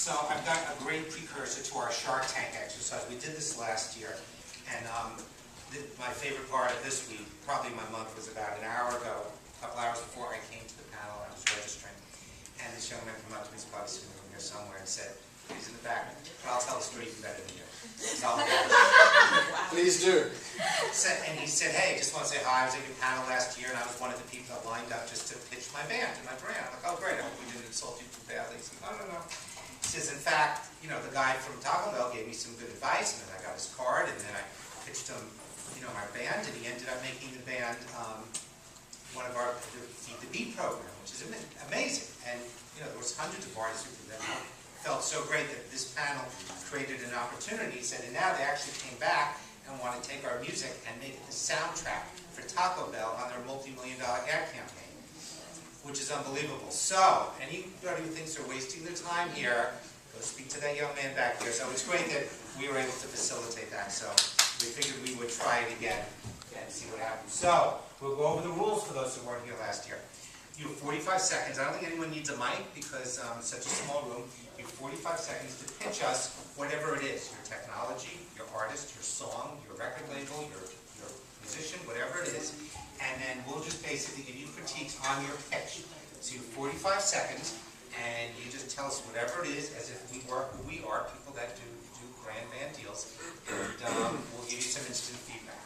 So I've got a great precursor to our Shark Tank exercise. We did this last year, and my favorite part of this week, probably my month, was about an hour ago, a couple hours before I came to the panel and I was registering. And this young man came up to me, he's probably sitting in here somewhere, and said, he's in the back, but I'll tell the story even better than you. Please do. And he said, hey, just want to say hi, I was at your panel last year, and I was one of the people that lined up just to pitch my band and my brand. I'm like, oh great, I hope we didn't insult you too badly. He said, no. He says, in fact, you know, the guy from Taco Bell gave me some good advice, and then I got his card, and then I pitched him, you know, my band, and he ended up making the band one of our, the Beat program, which is amazing. And, you know, there was hundreds of artists that felt so great that this panel created an opportunity. He said, and now they actually came back and want to take our music and make it the soundtrack for Taco Bell on their multi-million-dollar ad campaign, which is unbelievable. So, anybody who thinks they're wasting their time here, go speak to that young man back here. So it's great that we were able to facilitate that. So we figured we would try it again and see what happens. So we'll go over the rules for those who weren't here last year. You have 45 seconds. I don't think anyone needs a mic because it's such a small room. You have 45 seconds to pitch us whatever it is, your technology, your artist, your song, your record label, your musician, whatever it is. And then we'll just basically give you critiques on your pitch. So you have 45 seconds, and you just tell us whatever it is as if we were who we are, people that do grand band deals. And we'll give you some instant feedback.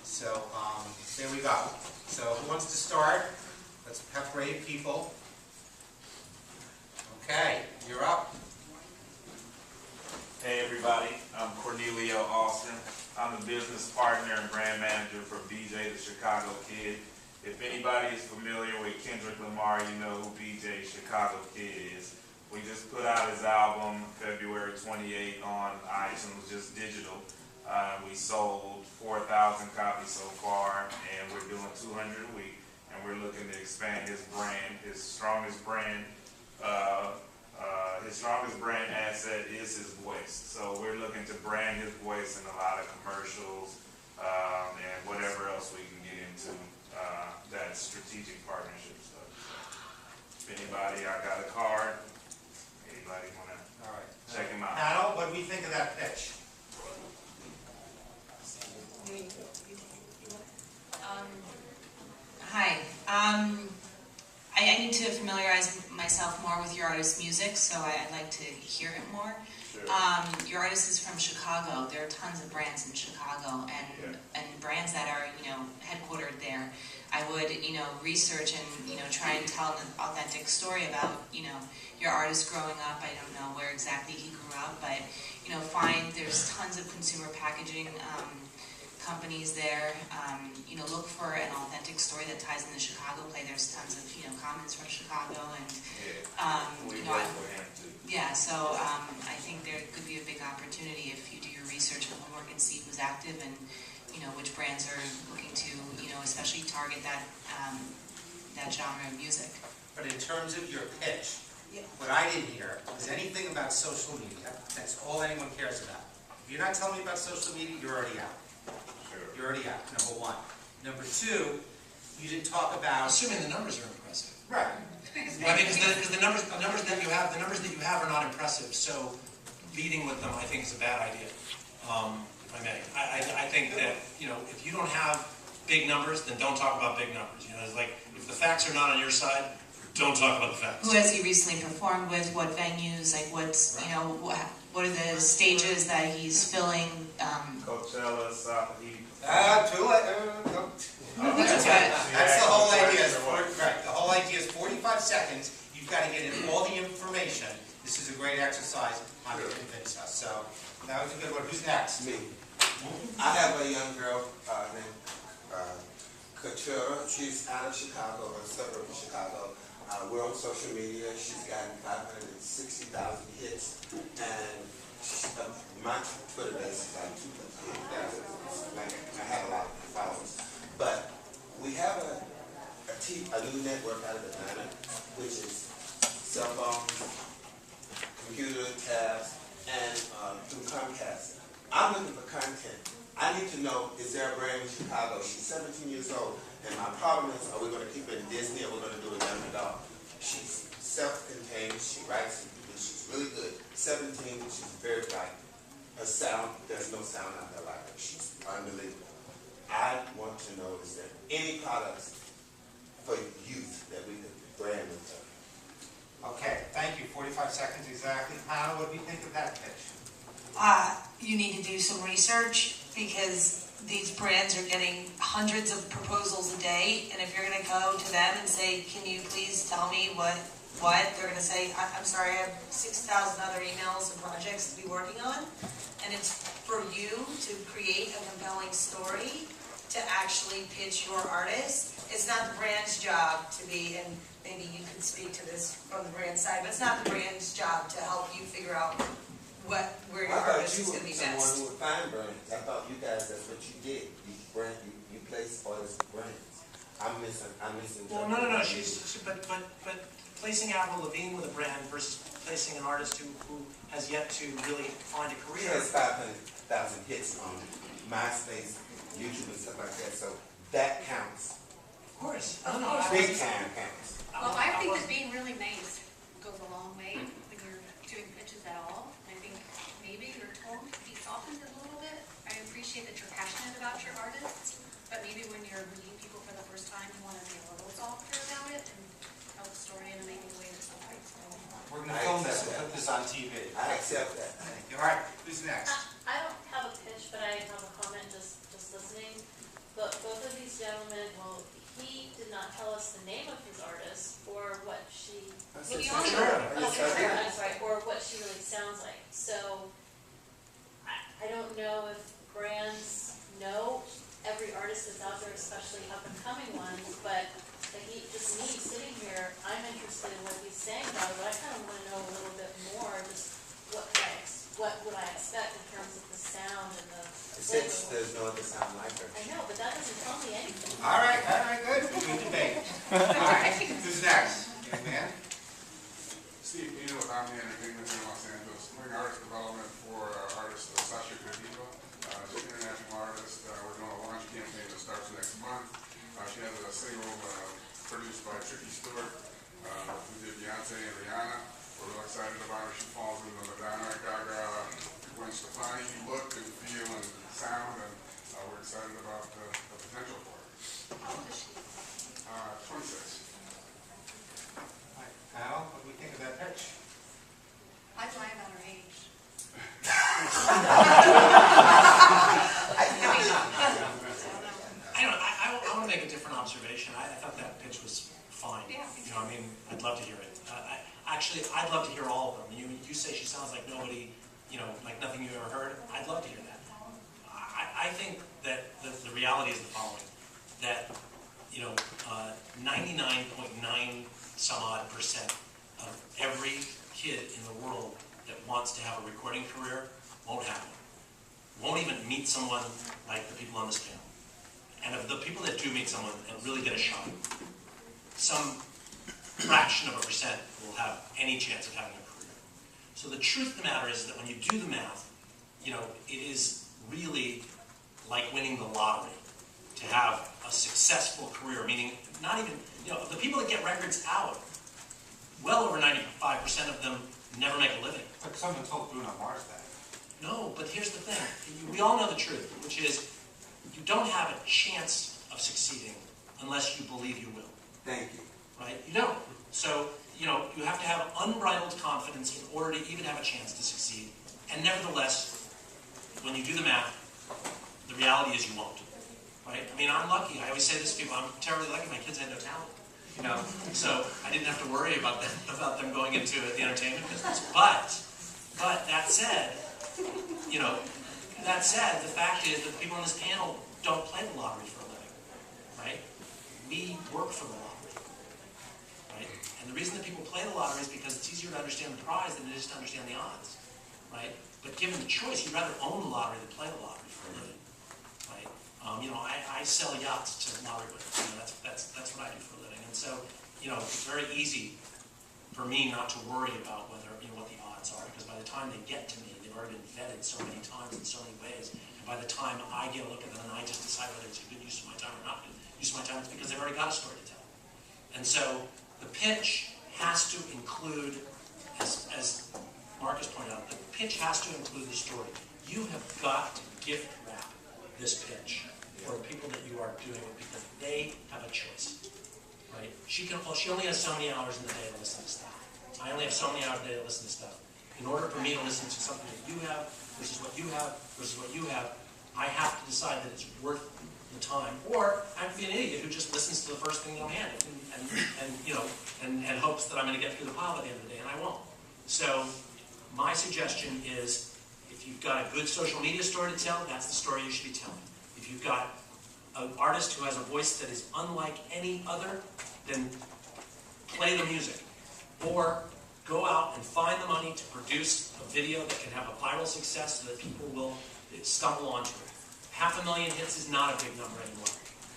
So there we go. So who wants to start? Let's have brave people. Okay, you're up. Hey everybody, I'm Cornelio Austin. I'm the business partner and brand manager for BJ the Chicago Kid. If anybody is familiar with Kendrick Lamar, you know who BJ Chicago Kid is. We just put out his album February 28th on iTunes, just digital. We sold 4,000 copies so far, and we're doing 200 a week. And we're looking to expand his brand. His strongest brand asset is his voice. So we're looking to brand his voice in a lot of commercials and whatever else we can get into that strategic partnership stuff. If anybody, I got a card. Anybody want to check him out? Panel, what do we think of that pitch? Hi. I need to familiarize myself more with your artist's music, so I'd like to hear it more. Sure. Your artist is from Chicago. There are tons of brands in Chicago, and brands that are, you know, headquartered there. I would, you know, research and, you know, try and tell an authentic story about, you know, your artist growing up. I don't know where exactly he grew up, but, you know, there's tons of consumer packaging companies there. You know, look for an authentic story that ties in the Chicago play. There's tons of, you know, comments from Chicago, and you know, so I think there could be a big opportunity if you do your research and homework and see who's active and, you know, which brands are looking to, you know, especially target that that genre of music. But in terms of your pitch, what I didn't hear was anything about social media. That's all anyone cares about. If you're not telling me about social media, you're already out. You're already out, number one. Number two, you didn't talk about... Assuming the numbers are impressive. Right. I mean, because the numbers that you have are not impressive, so leading with them, I think, is a bad idea, if I may. I think that, you know, if you don't have big numbers, then don't talk about big numbers. You know, it's like, if the facts are not on your side, don't talk about the facts. Who has he recently performed with? What venues? Like, what's, you know, what are the stages that he's filling? Coachella, too late. No. That's the whole idea. Right. The whole idea is 45 seconds. You've got to get in all the information. This is a great exercise on to convince us. So that was a good one. Who's next? Me. I have a young girl named Katura. She's out of Chicago, a suburb of Chicago. We're on social media. She's gotten 560,000 hits, and my Twitter base is like 200,000. I have a lot of followers, but we have a new network out of Atlanta, which is cell phones, computer tabs, and through Comcast. I'm looking for content. I need to know, is there a brand in Chicago? She's 17 years old, and my problem is, are we going to keep her in Disney or we're going to do a young adult? She's self-contained, she writes, and she's really good. 17, she's very bright. Her sound, there's no sound out there like her. She's unbelievable. I want to know, is there any products for youth that we could brand with her? Okay, thank you, 45 seconds exactly. Hannah, what do you think of that pitch? You need to do some research because these brands are getting hundreds of proposals a day, and if you're going to go to them and say, can you please tell me what, they're going to say, I'm sorry, I have 6,000 other emails and projects to be working on, and it's for you to create a compelling story to actually pitch your artist. It's not the brand's job to be, and maybe you could speak to this from the brand side, but it's not the brand's job to help you figure out where your artist is going to be I thought you were someone best. who would find brands. I thought you guys, that's what you did. You place artists brands. I'm missing. Well, no. But placing Avril Lavigne with a brand versus placing an artist who has yet to really find a She career. has 500,000 hits on MySpace, YouTube, and stuff like that. So that counts. Of course. Big time counts. Well, I think that being really nice goes a long way when you're doing pitches at all. I think maybe your tone could be softened a little bit. I appreciate that you're passionate about your artists, but maybe when you're meeting people for the first time, you want to be a little softer about it and tell the story in a maybe way that somebody's going to. We're going to film this and put this on TV. I accept that. Thank you. All right, who's next? I don't have a pitch, but I have a comment just listening. But both of these gentlemen, well, he did not tell us the name of his artist or what she. I Well, said, you only- sure. oh, Yes, I sure, did. that's right, or what she really sounds like. So I don't know if brands know every artist that's out there, especially up and coming ones, but like just me sitting here, I'm interested in what he's saying about it, but I kind of want to know a little bit more, just what would I expect in terms of the sound and the Since flavor. there's no other sound like her. I know, but that doesn't tell me anything. All right, good. Good debate. All right, who's next? Young man? Steve Pino with Omni Entertainment here in Los Angeles. Doing artist development for artist Sasha Kadiva. She's an international artist. We're doing a launch campaign that starts next month. She has a single produced by Tricky Stewart, who did Beyonce and Rihanna. We're real excited about her. She falls in the Madonna, Gaga, Gwen Stefani look and feel and sound, and we're excited about the potential for her. How old is she? 26. All right, Al, what do we think of that pitch? I'd lie about her age. I want to make a different observation. I thought that pitch was fine. Yeah. You know, I mean, I'd love to hear it. Actually, I'd love to hear all of them. You say she sounds like nobody, like nothing you've ever heard. I'd love to hear that. I think that the reality is the following, that 99.9 some odd % of every kid in the world that wants to have a recording career won't have one. Won't even meet someone like the people on this panel. And of the people that do meet someone and really get a shot, some fraction of a percent will have any chance of having a career. So the truth of the matter is that when you do the math, it is really like winning the lottery to have a successful career, meaning not even, the people that get records out, well over 95% of them never make a living. But someone told Bruno Mars that. No, but here's the thing. We all know the truth, which is you don't have a chance of succeeding unless you believe you will. Thank you. Right? You don't. So, you have to have unbridled confidence in order to even have a chance to succeed. And nevertheless, when you do the math, the reality is you won't. Right? I mean, I'm lucky. I always say this to people. I'm terribly lucky. My kids had no talent. So I didn't have to worry about them going into the entertainment business. But that said, the fact is that the people on this panel don't play the lottery for a living. Right? We work for the lottery. Right? And the reason that people play the lottery is because it's easier to understand the prize than it is to understand the odds. Right? But given the choice, you'd rather own the lottery than play the lottery for a living. Right? I sell yachts to lottery winners. That's what I do for a living. And so, it's very easy for me not to worry about whether, what the odds are, because by the time they get to me, they've already been vetted so many times in so many ways. And by the time I get a look at them and I just decide whether it's a good use of my time or not good use of my time, it's because they've already got a story to tell. And so the pitch has to include, as Marcus pointed out, pitch has to include the story. You have got to gift wrap this pitch for people that you are doing it because they have a choice, right? She only has so many hours in the day to listen to stuff. I only have so many hours a day to listen to stuff. In order for me to listen to something that you have versus what you have versus what you have, I have to decide that it's worth the time, or I have to be an idiot who just listens to the first thing they'll hand it and hopes that I'm going to get through the pile at the end of the day, and I won't. So my suggestion is, if you've got a good social media story to tell, that's the story you should be telling. If you've got an artist who has a voice that is unlike any other, then play the music. Or go out and find the money to produce a video that can have a viral success so that people will stumble onto it. 500,000 hits is not a big number anymore,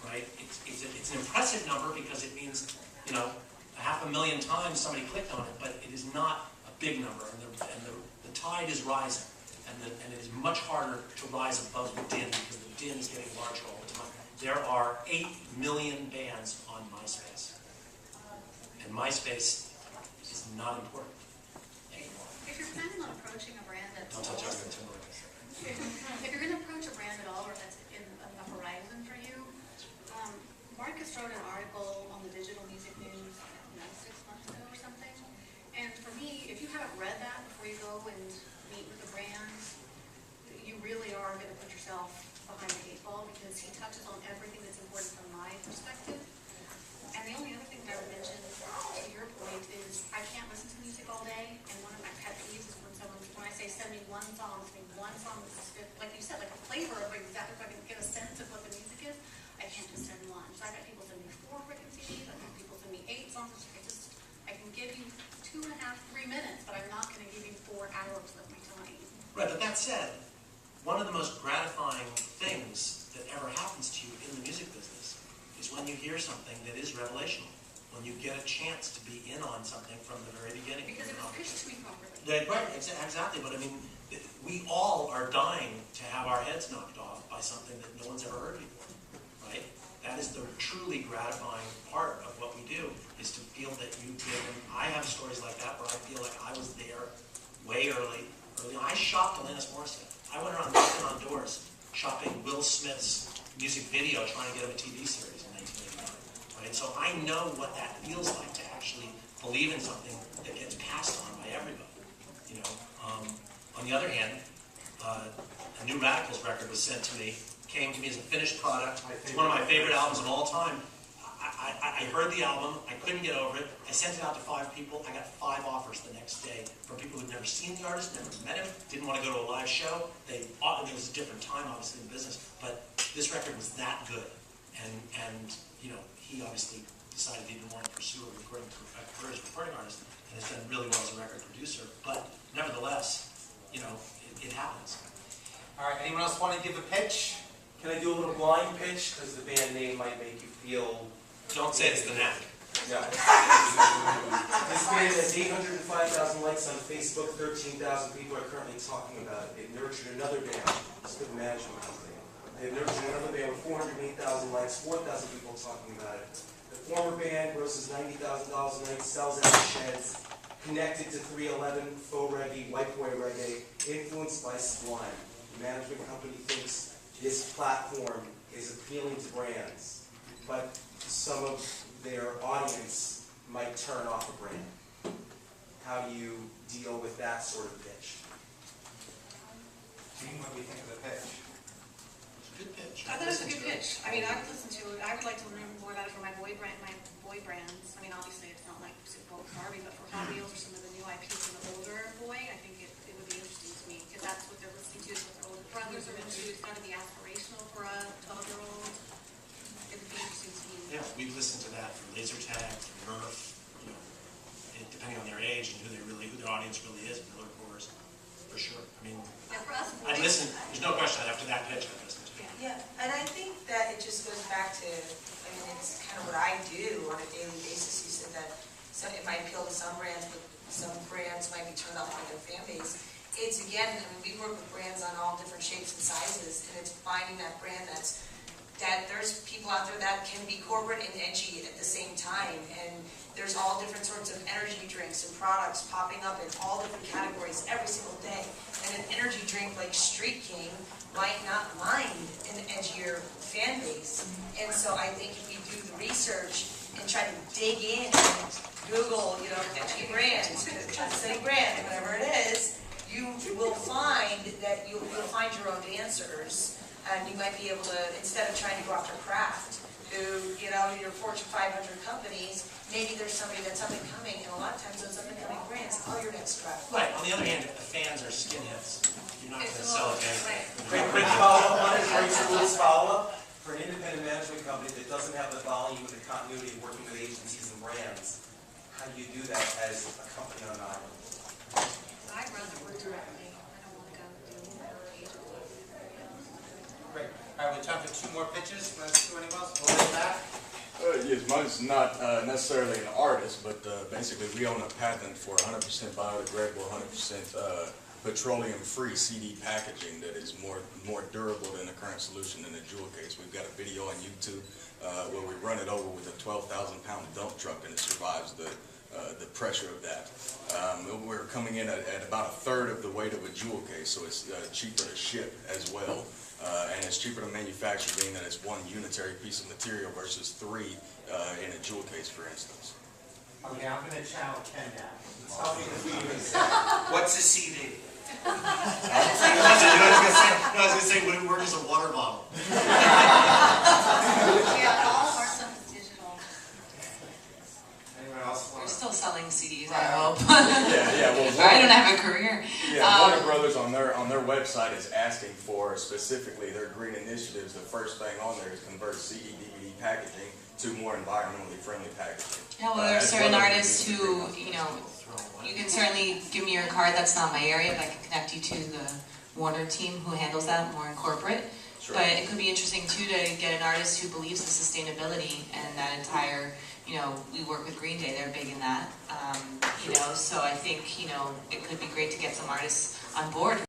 right? It's an impressive number because it means, 500,000 times somebody clicked on it, but it is not a big number, and the tide is rising, and it is much harder to rise above the din because the din is getting larger all the time. There are 8 million bands on MySpace, and MySpace is not important anymore. If you're planning on approaching a brand that's... Don't touch our timber. If you're going to approach a brand at all, or that's in the horizon for you, Marcus wrote an article on the Digital Music News 6 months ago or something. And for me, if you haven't read that before you go and meet with the brand, you really are going to put yourself behind the 8 ball because he touches on everything that's important from my perspective. And the only other thing that I would mention, to your point, is I can't listen to music all day, and one of my pet peeves is when I say send me one song that's, like you said, like a flavor of exactly, if I can get a sense of what the music is, I can't just send one. So I've got people send me 4 freaking CDs, I've got people send me 8 songs, I can give you 2.5, 3 minutes, but I'm not going to give you 4 hours of my time. Right, but that said, one of the most gratifying things that ever happens to you in the music business is when you hear something that is revelational, when you get a chance to be in on something from the very beginning. Because it was pitched to me properly. Right, exactly, but I mean, we all are dying to have our heads knocked off by something that no one's ever heard before, right? That is the truly gratifying part of what we do, is to feel that you did. And I have stories like that where I feel like I was there way early. I shopped Alanis Morissette. I went around knocking on doors, shopping Will Smith's music video, trying to get him a TV series in 1989. Right? So I know what that feels like to actually believe in something that gets passed on by everybody. On the other hand, a New Radicals record was sent to me, came to me as a finished product. It's one of my favorite albums of all time. I heard the album, I couldn't get over it. I sent it out to 5 people. I got 5 offers the next day from people who'd never seen the artist, never met him, didn't want to go to a live show. It was a different time, obviously, in business, but this record was that good. And he obviously decided he didn't want to pursue a career as a recording artist, and has done really well as a record producer. But nevertheless, it happens. All right, anyone else want to give a pitch? Can I do a little blind pitch? Because the band name might make you feel... Don't say it's the Knack. No. This band has 805,000 likes on Facebook. 13,000 people are currently talking about it. It nurtured another band. It's the management company. They've nurtured another band with 408,000 likes, 4,000 people talking about it. The former band grosses $90,000 a night, sells out sheds, connected to 311, faux reggae, white boy reggae, influenced by Sublime. The management company thinks this platform is appealing to brands, but some of their audience might turn off a brand. How do you deal with that sort of pitch? Gene, what do you think of the pitch? It's a good pitch. I thought it was a good pitch. I mean, I would listen to it. I would like to learn more about it for my boy brands. I mean, obviously it's not like Super Bowl Barbie, but for Hot Wheels or some of the new IP from the older boy, I think it would be interesting to me because that's what they're listening to, is what their older brothers are into. It's got to be aspirational for a 12-year-old. It would be interesting to me. Yeah, we've listened to that from Laser Tag, from Nerf, depending on their age and who their audience really is, Miller Coors, for sure. I mean, Yeah, for us, I'd listen. There's no question that after that pitch, I'd listen to it. Yeah, and I think that it just goes back to, it's kind of what I do on a daily basis. You said that it might appeal to some brands, but some brands might be turned off by their fan base. It's, again, we work with brands on all different shapes and sizes, and it's finding that brand that's that there's people out there that can be corporate and edgy at the same time, and there's all different sorts of energy drinks and products popping up in all different categories every single day. And an energy drink like Street King might not mind an edgier fan base. And so I think if you do the research and try to dig in and Google, edgy brands, just say brand, whatever it is, you will find that you'll find your own answers. And you might be able to, instead of trying to go after craft, who, your Fortune 500 companies, maybe there's somebody that's up and coming, and a lot of times those up and coming brands are your next craft. Right, on the other hand, if the fans are skinheads, you're not gonna sell it to anybody. Quick follow-up on it, Rachel's follow-up. For an independent management company that doesn't have the volume and the continuity of working with agencies and brands, how do you do that as a company on an island? I'd rather work directly. I don't want to go do agency. Great. All right, we have time for 2 more pitches. Let's do anyone else. We'll go back. Yes, mine's not necessarily an artist, but basically we own a patent for 100% biodegradable, 100% petroleum-free CD packaging that is more durable than the current solution in the jewel case. We've got a video on YouTube where we run it over with a 12,000-pound dump truck, and it survives the pressure of that. We're coming in at about 1/3 of the weight of a jewel case, so it's cheaper to ship as well. And it's cheaper to manufacture, being that it's one unitary piece of material versus 3 in a jewel case, for instance. Okay, I'm going to channel Ken now. Tell me the even say. What's a CD? I was gonna say, would it work as a water bottle? Yeah, all of our stuff is digital. Anyone else want We're to? still selling CDs, I Right. hope. Yeah, well, I don't have a career. Yeah, Warner Brothers on their website is asking for specifically their green initiatives. The first thing on there is convert CD DVD packaging to more environmentally friendly packaging. Yeah, well, there are As certain well as artists who, you can certainly give me your card, that's not my area, but I can connect you to the Warner team who handles that more in corporate. Sure. But it could be interesting too to get an artist who believes in sustainability and that entire, we work with Green Day, they're big in that. So I think, it could be great to get some artists on board